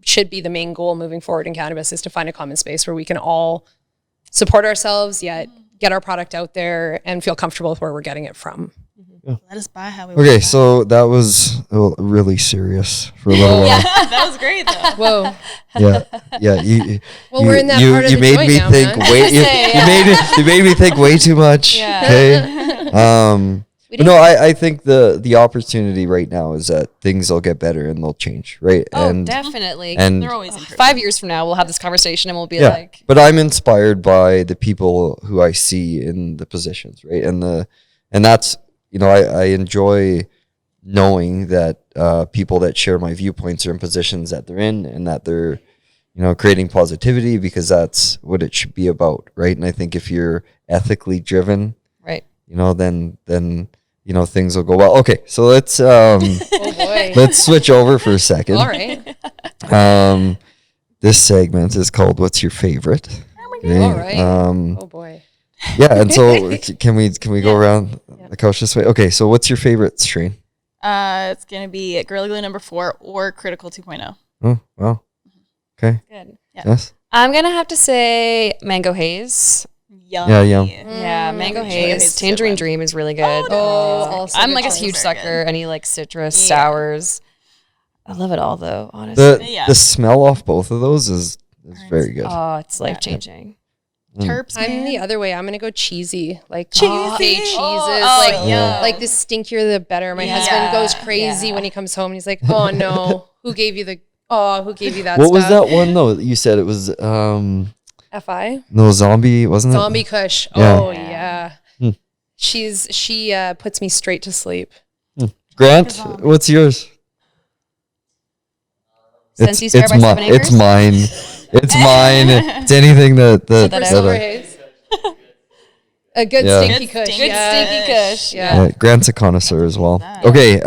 should be the main goal moving forward in cannabis, is to find a common space where we can all support ourselves, yet get our product out there and feel comfortable with where we're getting it from. Let us buy how we want. Okay, so that was really serious for a little while. Yeah, that was great though. Whoa. Yeah. Well, we're in that part of you the made joint me now, think man. way. You made me think way too much. Yeah. Okay. But no, I think the opportunity right now is that things will get better and they'll change, right? Oh, and definitely. and They're always improving. 5 years from now, we'll have this conversation and we'll be yeah, like, but I'm inspired by the people who I see in the positions, right? And that's, I enjoy knowing that people that share my viewpoints are in positions that they're in, and that they're, creating positivity, because that's what it should be about, right? And I think if you're ethically driven, right. then things will go well. Okay, so let's Oh boy. let's switch over for a second. All right. This segment is called "What's Your Favorite?" Okay, All right. Oh boy. yeah, and so can we go around the couch this way? Okay, so what's your favorite strain? It's gonna be Gorilla Glue number 4 or Critical 2.0. Oh, wow. Okay. Good. Yes. I'm going to have to say Mango Haze. Yum. Yeah, yum. Yeah, Mango Mango Haze Haze. is a good Tangerine one. Dream is really good. Oh, also I'm good like a choice. huge Very sucker. Any like citrus, Yeah. sours. I love it all though, honestly. The smell off both of those is very good. Oh, it's life changing. Terps. I'm man. the other way. I'm gonna go cheesy, like Cheesy. coffee cheeses. Oh, like yeah. like the stinkier the better. My Yeah. husband goes crazy when he comes home. And he's like, "Oh no, who gave you that What was stuff?" that one though? You said it was Fi no zombie, wasn't it? Zombie Kush. Yeah. Oh yeah. Hmm. She puts me straight to sleep. Grant, what's yours? Scentsy Square by 7 Acres? It's mine. It's mine. It's anything that that Silver out. Haze. A good Yeah. stinky Kush. Good yeah. stinky Kush. Yeah. Grant's a connoisseur as well. that. Okay,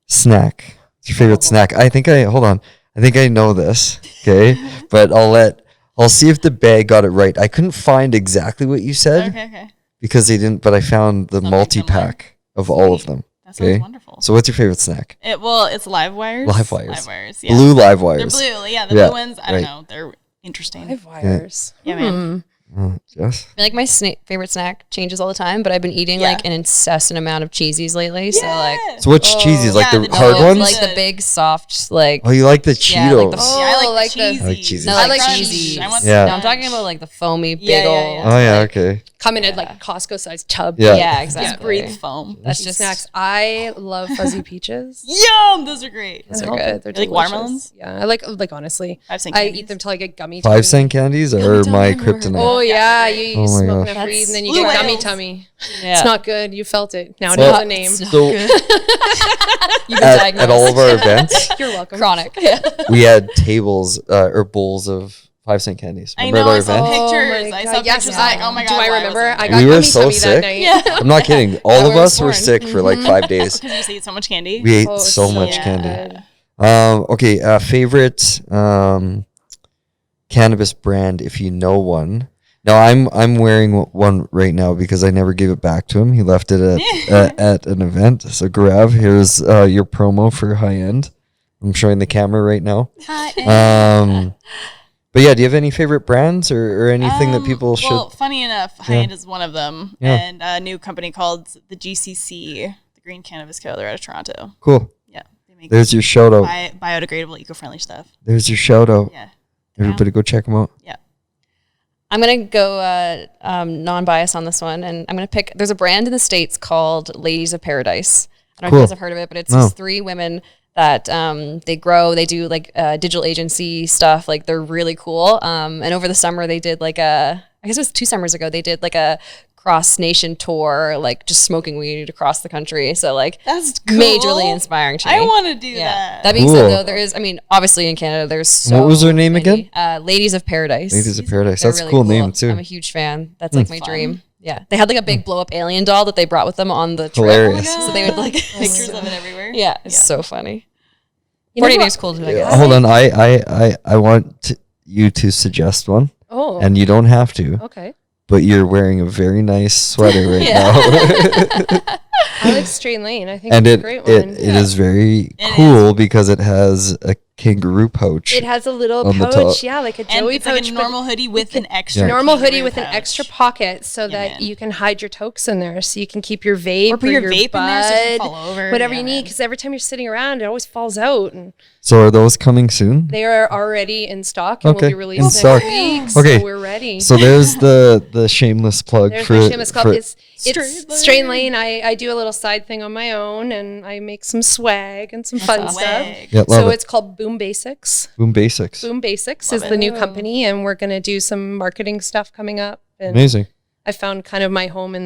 snack. What's your favorite snack? I think I know this. Okay, but I'll see if the bag got it right. I couldn't find exactly what you said Okay. because they didn't, but I found the Something multi-pack of all of them. That sounds Okay. wonderful. So what's your favorite snack? It's live wires. Live wires. Live wires. Yeah. Blue live They're wires. blue. Yeah, the Yeah, blue ones. I right. don't know. They're interesting. Live wires. Yeah, man. Yes. I feel like my favorite snack changes all the time, but I've been eating like an incessant amount of cheesies lately. So like, So which cheesies? Like Yeah, the the hard Cheetos, ones? like the big soft like. Oh, you like the Yeah, Cheetos? like the- Oh, Yeah, I like like the the- cheesy. I like cheesy. No, like crunch. cheesy. I want Yeah. No, I'm talking about like the foamy big Yeah, yeah, old. yeah. Oh yeah, okay. Come in a like Costco sized tub. Yeah. Yeah, Just exactly. breathe foam. That's Cheesy just snacks. I love fuzzy peaches. Yum! Those are great. Those I are love good. it. They're You like delicious. watermelons? Yeah, I like honestly. 5 cent I candies. eat them till I get gummy. 5 tummy. cent candies are my kryptonite. Oh yeah, Yeah, you Oh my smoke gosh. enough weed and then you Blue get gummy whales. tummy. Yeah. It's not good. You felt it. Now it Well, has a name. So You've been at all of our events, You're welcome. chronic. we had tables or bowls of 5 cent candies. I Remember know. I at saw our event? pictures. my I God. saw Yes, pictures. I'm like, oh my god. Do I why remember? wasn't I I got We were gummy so tummy sick. that night. Yeah. I'm not kidding. All of were us were sworn. sick for like 5 days. Because you just ate so much candy. We ate Oh, so so much Yeah. candy. Okay, favorite cannabis brand, if you know one. Now I'm wearing one right now because I never gave it back to him. He left it at an event. So Gaurav, here's your promo for HiND. I'm showing the camera right now. But yeah, do you have any favorite brands or anything that people should? Well, funny enough, HiND is one of them, Yeah. and a new company called the GCC, the Green Cannabis Co. They're out of Toronto. Cool. Yeah, they make There's your shout out. biodegradable, eco-friendly stuff. There's your shout out. Yeah, Everybody go check them out. yeah. I'm gonna go non-biased on this one, and I'm gonna pick. There's a brand in the States called Ladies of Paradise. I don't know if you Cool. guys have heard of it, but it's No. these 3 women that they grow. They do like digital agency stuff. Like they're really cool. And over the summer, they did like I guess it was 2 summers ago. They did like a cross nation tour, like just smoking weed across the country. So like That's cool. majorly inspiring to me. I want to do Yeah. that. That being Cool. said, though, there is. I mean, obviously in Canada, there's so. What was their name many. again? Ladies of Paradise. Ladies of Paradise. They're That's really a cool name too. I'm a huge fan. That's like my Fun. dream. Yeah, they had like a big blow up alien doll that they brought with them on the trip. Hilarious. So they would like Pictures of it everywhere. Yeah, it's so funny. You know 48 what? days cool, I guess. Hold on, I want you to suggest one. Oh. and you don't have to, Okay. but you're wearing a very nice sweater right now. I like Straight Lane. I think And it's it a great it, one. it is very It cool because it has a kangaroo pouch. It has a little on the pouch, top. yeah, like a And Joey it's pouch. like a but normal hoodie with an extra normal hoodie kangaroo with an pouch. extra pocket so Yeah, that man. you can hide your tokes in there, so you can keep your vape Or put your vape in there so it bud, doesn't fall over. whatever Yeah, you need. man. Because every time you're sitting around, it always falls out. And So are those coming soon? they are already in stock and Okay, will be in released next stock. week. Okay. So we're ready. So there's the shameless plug There's for my shameless club. for- It's Straight Straight Lane. Lane. I do a little side thing on my own, and I make some swag and some fun awesome. stuff. Swag. yeah, love So it. it's called Boom Basics. Boom Basics. Boom Basics Love is it. the new company, and we're gonna do some marketing stuff coming up. And Amazing. I found kind of my home in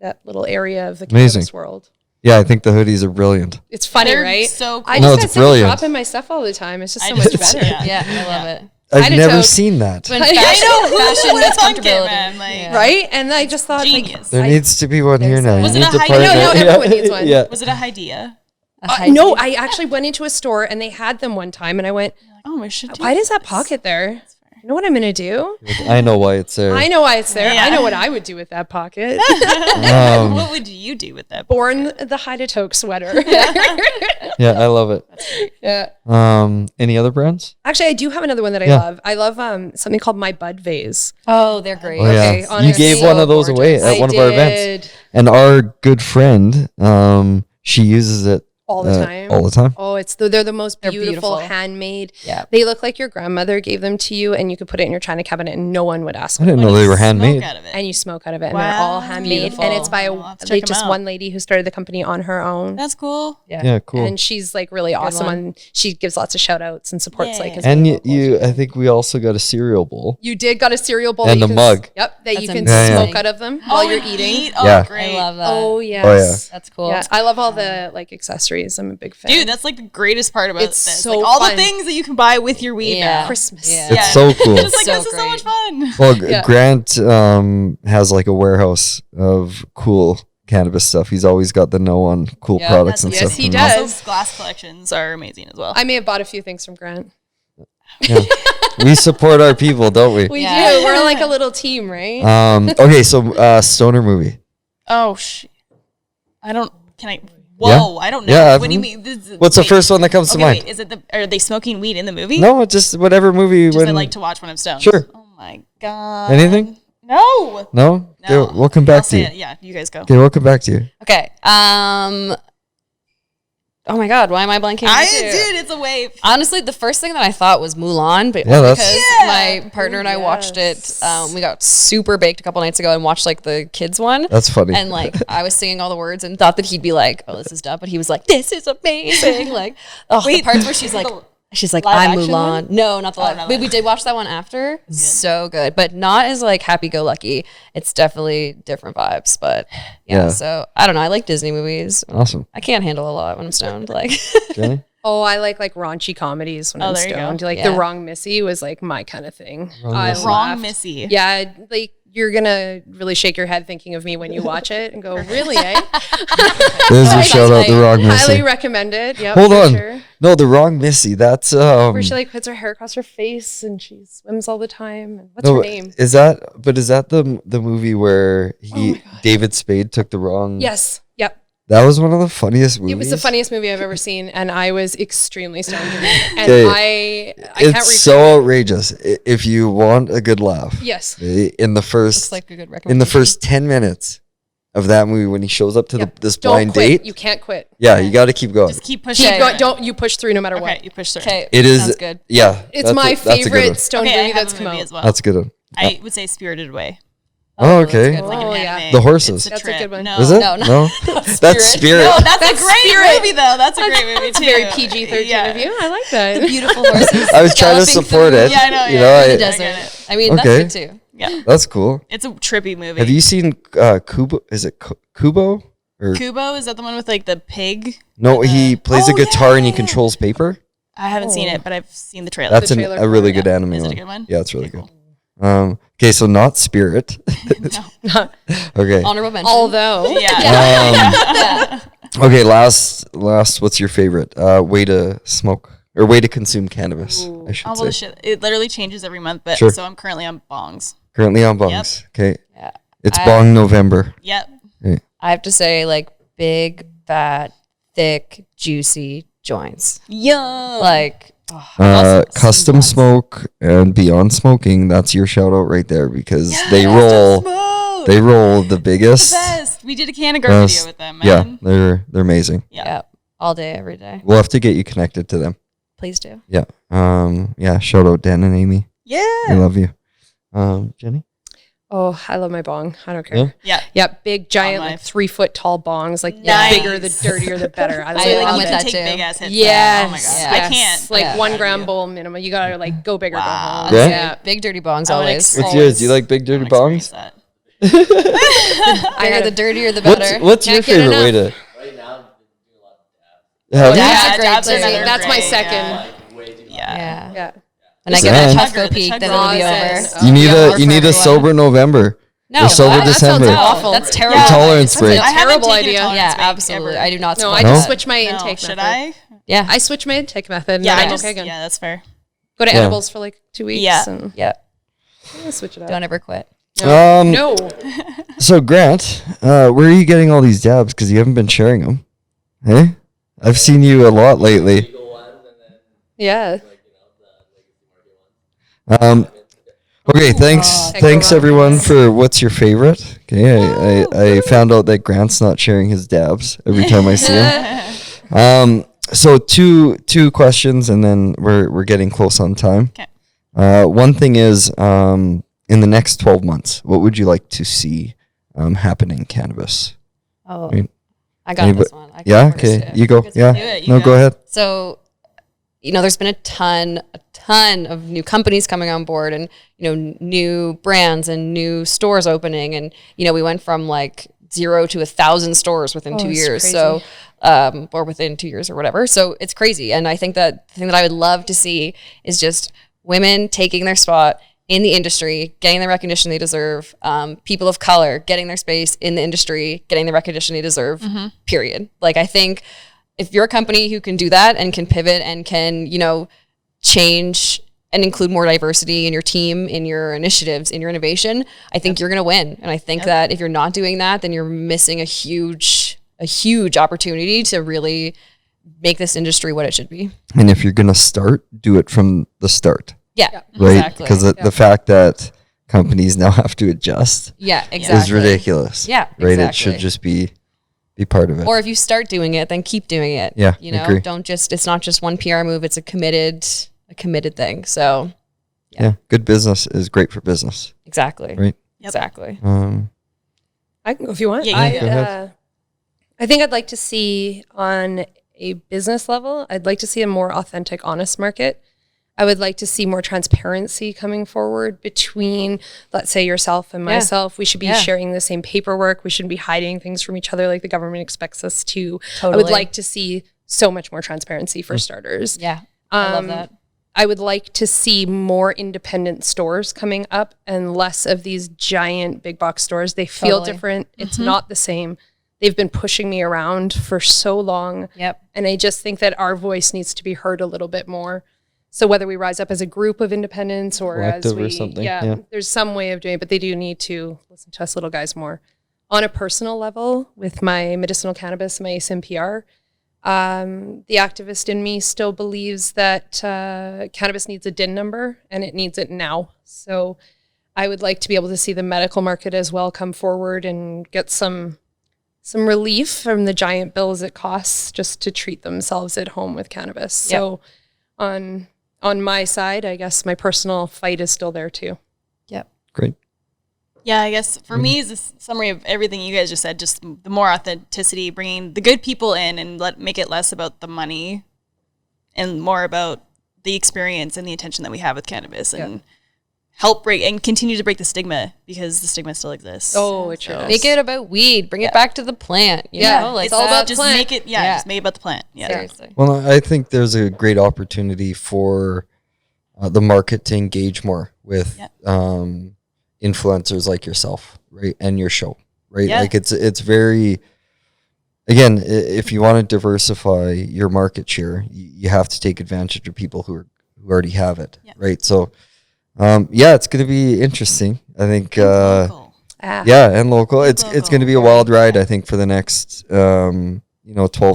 that little area of the Amazing. cannabis world. Yeah, I think the hoodies are brilliant. It's funny, They're right? so cool. I No, just it's got sick of brilliant. dropping my stuff all the time. It's just I so just- much better. yeah. Yeah, I love it. I've Hide a never toke. seen that. When I fashion, know, who fashion would've meets thunk it, comfortability. man? Like- Yeah. Right? And I just thought, Genius. like, There needs to be one here there's now. a- You Was it need a to high- partner. I know, everyone needs one. Yeah. Was it a idea? no, I actually went into a store and they had them one time, and I went, Oh, we should do why does that this. pocket there? You know what I'm gonna do? I know why it's there. I know why it's there. Yeah. I know what I would do with that pocket. What would you do with that? Born the Hide a Toke sweater. Yeah, I love it. Yeah. Any other brands? Actually, I do have another one that I Yeah. love. I love something called My Bud Vase. Oh, they're great. Oh yeah, Okay, you honestly, gave one so of those away gorgeous. at one of our events, did and our good friend, she uses it all the time. All the time. Oh, they're the most They're beautiful, beautiful. handmade. Yeah. They look like your grandmother gave them to you, and you could put it in your china cabinet, and no one would ask. I didn't know they were handmade. Smoke out of it. And you smoke out of it, and they're all Wow. handmade. Beautiful. And it's by I'll have to check like 'em just out. one lady who started the company on her own. That's cool. Yeah, cool. And she's like really awesome, one. and she gives lots of shout outs and supports like. Yeah. as And many you, locals you, do. I think we also got a cereal bowl. You did got a cereal bowl And that a you can, mug. Yep, that you can That's amazing. smoke out of them while you're eating. Oh, Yeah. great. I love that. Oh yes. Oh, yeah. That's cool. Yeah, I love all the like accessories. I'm a big fan. Dude, that's like the greatest part about It's this. so like all fun. the things that you can buy with your weed Yeah. now. Christmas. Yeah. It's so cool. It's like, So this is so much fun. Well, Yeah. Grant has like a warehouse of cool cannabis stuff. He's always got the know on cool Yeah, products and yes, stuff. he coming does. out. Also, glass collections are amazing as well. I may have bought a few things from Grant. We support our people, don't we? We Yeah. do. We're like a little team, right? Okay, so stoner movie. Oh, shit. I don't, can I, whoa, I don't know. Yeah, What do you mean? This is- What's the wait. first one that comes to Okay, mind? wait, is it are they smoking weed in the movie? No, just whatever movie. Just I when, like to watch when I'm stoned. Sure. Oh my god. Anything? No. No? No. Okay, we'll come I'll back to say you. it. Yeah, you guys go. Okay, we'll come back to you. Okay. Oh my God, why am I blanking? on two? Dude, it's a wave. Honestly, the first thing that I thought was Mulan, but Yeah, only that's- because Yeah. my partner and I watched it. We got super baked a couple nights ago and watched like the kids one. That's funny. And like I was singing all the words and thought that he'd be like, "Oh, this is dumb," but he was like, "This is amazing!" Like, oh, the Wait, parts where she's like, live "I'm action Mulan." one? No, not the live. not We, live. we did watch that one after. So good, but not as like happy-go-lucky. It's definitely different vibes. But yeah, Yeah. so I don't know. I like Disney movies. Awesome. I can't handle a lot when I'm stoned. Like, Jenny? Oh, I like raunchy comedies when I'm there you go. stoned. Like Yeah. The Wrong Missy was like my kind of thing. Wrong I Missy. Wrong laughed. Missy. Yeah, like you're gonna really shake your head thinking of me when you watch it and go, really, eh? There's your shout out, like- The Wrong Highly Missy. recommend it. Yep, Hold for on. sure. No, The Wrong Missy. That's Where she like puts her hair across her face and she swims all the time. And what's her name? Is that the movie where David Spade took the wrong? Yes. Yep. That was one of the funniest movies. It was the funniest movie I've ever seen, and I was extremely stoned in it. And Okay. I can't It's recall. so outrageous. If you want a good laugh, Yes. in the first it's like a good recommendation. in the first 10 minutes of that movie when he shows up to Yep. this Don't blind quit. date, You can't quit. yeah, you got to keep going. Just keep pushing. Keep through going. it. Don't you push through no matter Okay, what. you push through. Okay, It is, sounds good. yeah. It's my that's a good favorite one. stoned Okay, I movie have that's a come movie out. as well. That's a good one. I would say Spirited Away. Oh, that's okay. good. It's like Oh, an yeah. anime. The horses. It's a That's a trip. good one. No. Is it? No, no. No. That's Spirit. No, that's a That's great Spirit. movie though. That's a great movie too. Very PG-13 Yeah. review. I like that. Beautiful horses. I was trying to galloping support through it. Yeah, I know, You yeah, know, yeah. the I- I desert. get it. I mean, Okay. that's good too. Yeah, that's cool. it's a trippy movie. Have you seen Kubo? Is it Kubo? Or Kubo? Is that the one with like the pig? no? He plays a Oh, guitar and he yeah. controls paper. I haven't seen it, but I've seen the trailer. That's The trailer a really for it, good anime Is it a one. good one? Yeah, it's really Okay, good. Okay, so not Spirit. No. Okay. Honorable mention. Although, Yeah. yeah. Okay, last what's your favorite way to smoke or way to consume cannabis, I should Oh, well, say. the shit. It literally changes every month, but Sure. so I'm currently on bongs. Currently on bongs. Okay. Yeah. It's bong November. Yep. I have to say, like, big, fat, thick, juicy joints. Yum. Like, Custom smoke and beyond smoking. That's your shout out right there because they roll. They roll the biggest. The best. We did a Cannagar video with them, man. Yeah, they're amazing. yeah, all day, every day. We'll have to get you connected to them. Please do. Yeah. Yeah. Shout out Dan and Amy. Yeah. I love you. Jenny. Oh, I love my bong. I don't care. Yeah. Yeah, big, giant, Bong like life. 3 foot tall bongs. Like Nice. the bigger, the dirtier, the better. I I love So, I'm like, with you that can take too. big ass hits. Yes. Oh my god. Yes. I can't. Like Yeah. 1 gram bowl minimum. You gotta like go big or go home. Yeah? Yeah. Big dirty bongs I would always. ex- What's yours? Do you like big dirty bongs? That. Bigger the dirtier the better. What's your Can't get favorite way to? Right now, I'm doing a lot of dabs. Have you? Dabs Yeah, are great dabs too. are another That's my great, second. Like, way too much. Yeah. Yeah. When I Is get that- that The Costco peak, chug then it'll be rosin. over. You need Yeah, a you for need a everyone. sober November. No, or sober that sounds December. awful. That's terrible. Yeah. Tolerance That's break. I haven't Terrible taken idea. a tolerance Yeah, break absolutely. ever. I do not No, smoke. I No? just switched my No, intake should method. I? Yeah. I switched my intake method. And Yeah, then I I'm just, okay again. yeah, that's fair. Go to Yeah. edibles for like 2 weeks. Yeah. And Yeah. switch it up. Don't ever quit. No. So Grant, where are you getting all these dabs? Because you haven't been sharing them. Hey, I've seen you a lot lately. Legal ones and then Yeah. like, the legacy market ones. Okay, thanks everyone for what's your favorite. Okay, I found out that Grant's not sharing his dabs every time I see him. So two questions, and then we're getting close on time. Okay. One thing is, in the next 12 months, what would you like to see happen in cannabis? Oh, Right. I got this one. I can Yeah. first, Okay. You go. Do Yeah. it, you No, go. go ahead. So, there's been a ton of new companies coming on board, and new brands and new stores opening, and we went from like 0 to 1,000 stores within 2 it's years. crazy. So, or within 2 years or whatever. So it's crazy, and I think that the thing that I would love to see is just women taking their spot in the industry, getting the recognition they deserve. People of color getting their space in the industry, getting the recognition they deserve. Period. Like, I think if you're a company who can do that and can pivot and can, change and include more diversity in your team, in your initiatives, in your innovation, I think you're going to win. And I think that if you're not doing that, then you're missing a huge opportunity to really make this industry what it should be. And if you're gonna start, do it from the start, Yeah, right? exactly. Because the fact that companies now have to adjust Yeah, exactly. is ridiculous. Yeah, right. It exactly. should just be part of it. Or if you start doing it, then keep doing it. Yeah, agree. It's not just one PR move, it's a committed thing. So yeah, good business is great for business. exactly. Right. Yep. Exactly. I can go if you want. Yeah, you go ahead. I think I'd like to see on a business level, I'd like to see a more authentic, honest market. I would like to see more transparency coming forward between, let's say, yourself and myself. We should be sharing the same paperwork. We shouldn't be hiding things from each other like the government expects us to. Totally. I would like to see so much more transparency for starters. Yeah. I love that. I would like to see more independent stores coming up and less of these giant big box stores. They feel Totally. different. It's not the same. They've been pushing me around for so long. Yep. And I just think that our voice needs to be heard a little bit more. So whether we rise up as a group of independents or as Collective or we, something, yeah, yeah. there's some way of doing it, but they do need to listen to us little guys more. On a personal level, with my medicinal cannabis, my ASMPR, the activist in me still believes that cannabis needs a DIN number and it needs it now. So I would like to be able to see the medical market as well come forward and get some relief from the giant bills it costs just to treat themselves at home with cannabis. So on my side, I guess my personal fight is still there too. Yep. Great. Yeah, I guess for me is a summary of everything you guys just said, just the more authenticity, bringing the good people in and make it less about the money and more about the experience and the intention that we have with cannabis and help break and continue to break the stigma because the stigma still exists. Oh, it sure does. Make it about weed. Bring it back to the plant. You know? Like it's all about that. just make it, just make it about the plant. Yeah. Seriously. Well, I think there's a great opportunity for the market to engage more with influencers like yourself, right, and your show, right? Yeah. Like it's very again, if you want to diversify your market share, you have to take advantage of people who already have it, Yeah. right? So, yeah, it's going to be interesting. I think, Local. yeah, and local. It's Local, going to be a wild ride, I think, for the next 12,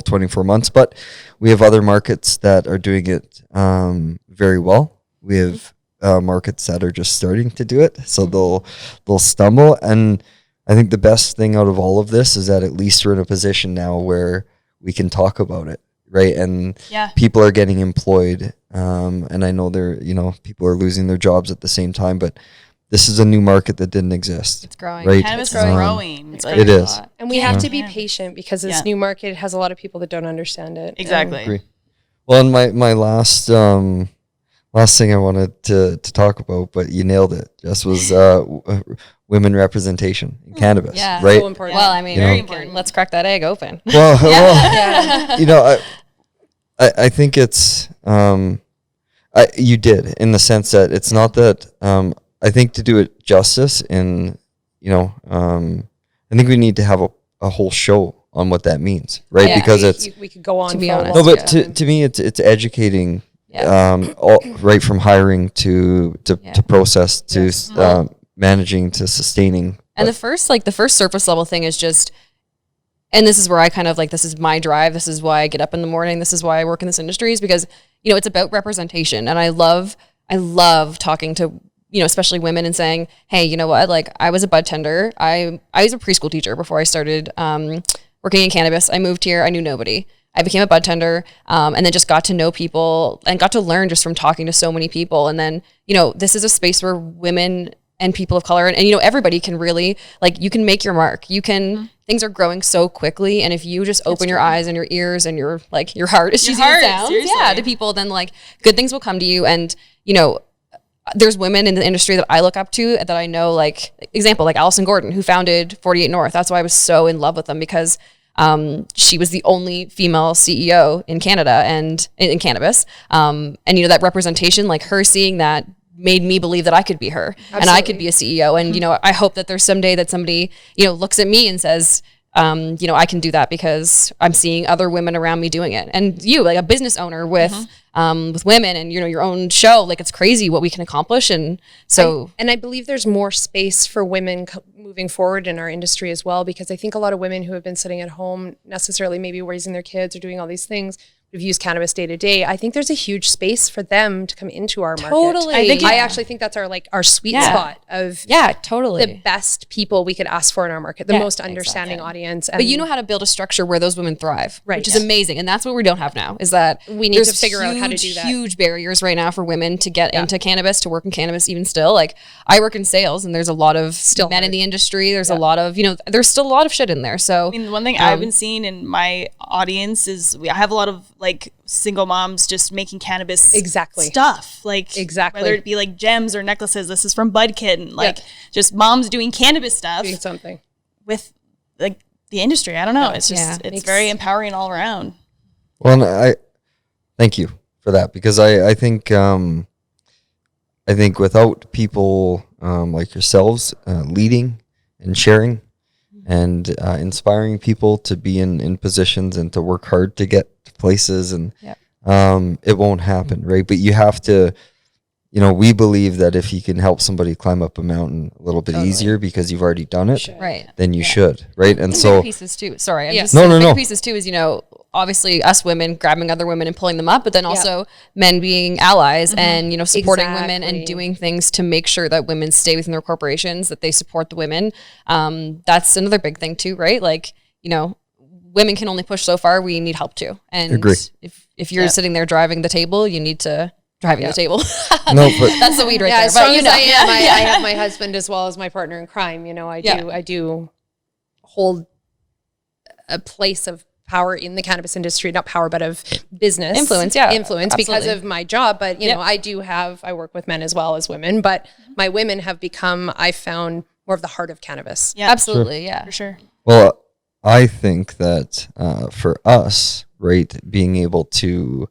24 months. But we have other markets that are doing it very well. We have markets that are just starting to do it, so they'll stumble. And I think the best thing out of all of this is that at least we're in a position now where we can talk about it, right? And Yeah. people are getting employed, and I know people are losing their jobs at the same time, but this is a new market that didn't exist. It's growing. Right. Cannabis is Um, growing. It's Like, It growing a is. lot. And we have to be Yeah. patient because this Yeah. new market has a lot of people that don't understand it. Exactly. Agree. Well, and my last thing I wanted to talk about, but you nailed it, Jess, was women representation in cannabis, Yeah. right? So important. Well, I mean, Very You know. important. let's crack that egg open. Well, Yeah. you know, I think it's you did, in the sense that it's not that I think to do it justice I think we need to have a whole show on what that means, right? Yeah. Because it's we could go on To be for a honest, no, long but time. to me it's educating Yeah. right from hiring to Yeah. process to Yes. managing to sustaining. And But- the first surface level thing is just, and this is where I kind of this is my drive. This is why I get up in the morning. This is why I work in this industry, is because, it's about representation. And I love talking to, especially women, and saying, hey, you know what? I was a bud tender. I was a preschool teacher before I started working in cannabis. I moved here. I knew nobody. I became a bud tender, and then just got to know people and got to learn just from talking to so many people. And then, this is a space where women and people of color and everybody can really, you can make your mark. You can, things are growing so quickly. And if you just open your eyes and your ears and your heart, as Your cheesy as heart, it sounds, seriously. yeah, to people, then good things will come to you. And, there's women in the industry that I look up to that I know, example, Allison Gordon, who founded 48 North. That's why I was so in love with them, because she was the only female CEO in Canada and in cannabis. And that representation, her seeing that, made me believe that I could be her and I could be a CEO. And, I hope that there's someday that somebody, looks at me and says, I can do that because I'm seeing other women around me doing it. And you, a business owner with women and, your own show, it's crazy what we can accomplish. And so, And I believe there's more space for women moving forward in our industry as well, because I think a lot of women who have been sitting at home, necessarily maybe raising their kids or doing all these things, who've used cannabis day to day, I think there's a huge space for them to come into our market. Totally. I actually think that's our sweet Yeah. spot of yeah, totally. the best people we could ask for in our market, the Yeah, most understanding exactly. audience. But you know how to build a structure where those women thrive, Right. which is Yeah. amazing. And that's what we don't have now, is that We need there's to figure out how to do that. Huge barriers right now for women to get into cannabis, to work in cannabis even still. I work in sales, and there's a lot of men in the industry. There's a lot of, there's still a lot of shit in there. So I mean, the one thing I've been seeing in my audience is I have a lot of single moms just making cannabis Exactly. stuff. Exactly. Whether it be gems or necklaces. This is from Bud Kitten. Just moms doing cannabis stuff doing something. with the industry. I don't know. It's just Yeah. it's Makes- very empowering all around. Well, and I thank you for that, because I think without people like yourselves leading and sharing and inspiring people to be in positions and to work hard to get to places, and it won't happen, right? But you have to, we believe that if you can help somebody climb up a mountain a little bit easier because you've already done it, right. then you should, right? And Bigger so pieces too. Sorry, I'm Yeah. just No, saying no, bigger no. pieces too is obviously us women grabbing other women and pulling them up, but then also men being allies and supporting women and Exactly. doing things to make sure that women stay within their corporations, that they support the women. That's another big thing too, right? Women can only push so far. We need help too. And Agree. if you're sitting there driving the table, you need to driving the table. no, but That's the weed right Yeah, there. as strong But as I am, I have my husband as well as my partner in crime. I do hold a place of power in the cannabis industry, not power, but of business Influence, yeah, influence because absolutely. of my job. But I work with men as well as women, but my women have become, I found, more of the heart of cannabis. Yeah, Absolutely, yeah. for sure. well, I think that for us, right, being able to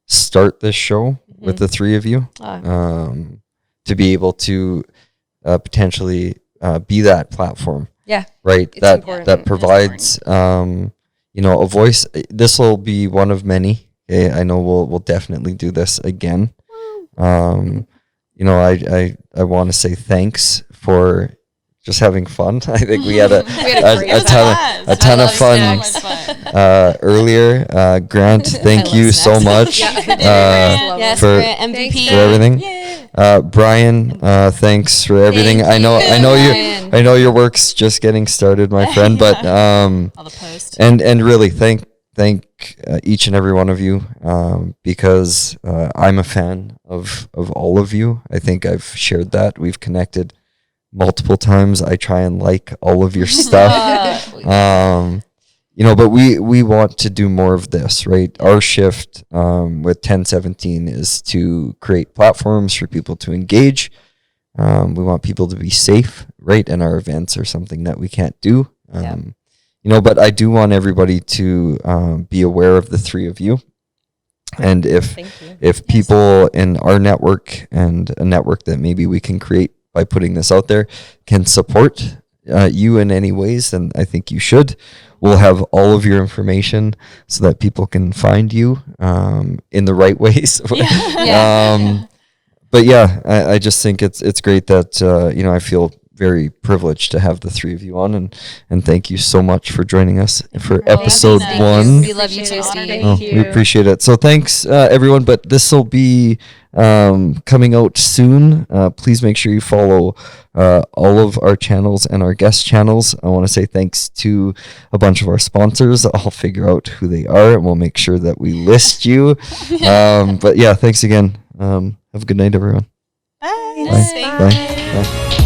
start this show with the three of you, to be able to potentially be that platform Yeah. right? It's That important. that It's provides you know, a voice. This will be one of many. Okay? I know we'll definitely do this again. You know, I want to say thanks for just having fun. I think we had a ton of fun earlier. Grant, thank love you so snacks. much Yes, for Grant, MVP. for everything. Brian, thanks for everything. Thank I know you, you. Brian. I know your work's just getting started, my friend. But All the posts. and really thank each and every one of you, because I'm a fan of all of you. I think I've shared that. We've connected multiple times. I try and like all of your stuff. You know, but we want to do more of this, right? Our shift with 1017 is to create platforms for people to engage. We want people to be safe, right? And our events are something that we can't do. You know, but I do want everybody to be aware of the three of you. And if people in our network and a network that maybe we can create by putting this out there can support you in any ways, then I think you should. We'll have all of your information so that people can find you in the right ways. But yeah, I just think it's great that you know, I feel very privileged to have the three of you on, and thank you so much for joining us for episode Thank one. We love you too, Steve. Oh, we appreciate it. So thanks, everyone. But this will be coming out soon. Please make sure you follow all of our channels and our guest channels. I want to say thanks to a bunch of our sponsors. I'll figure out who they are, and we'll make sure that we list you. But yeah, thanks again. Have a good night, everyone. Bye. Bye. Bye. Bye.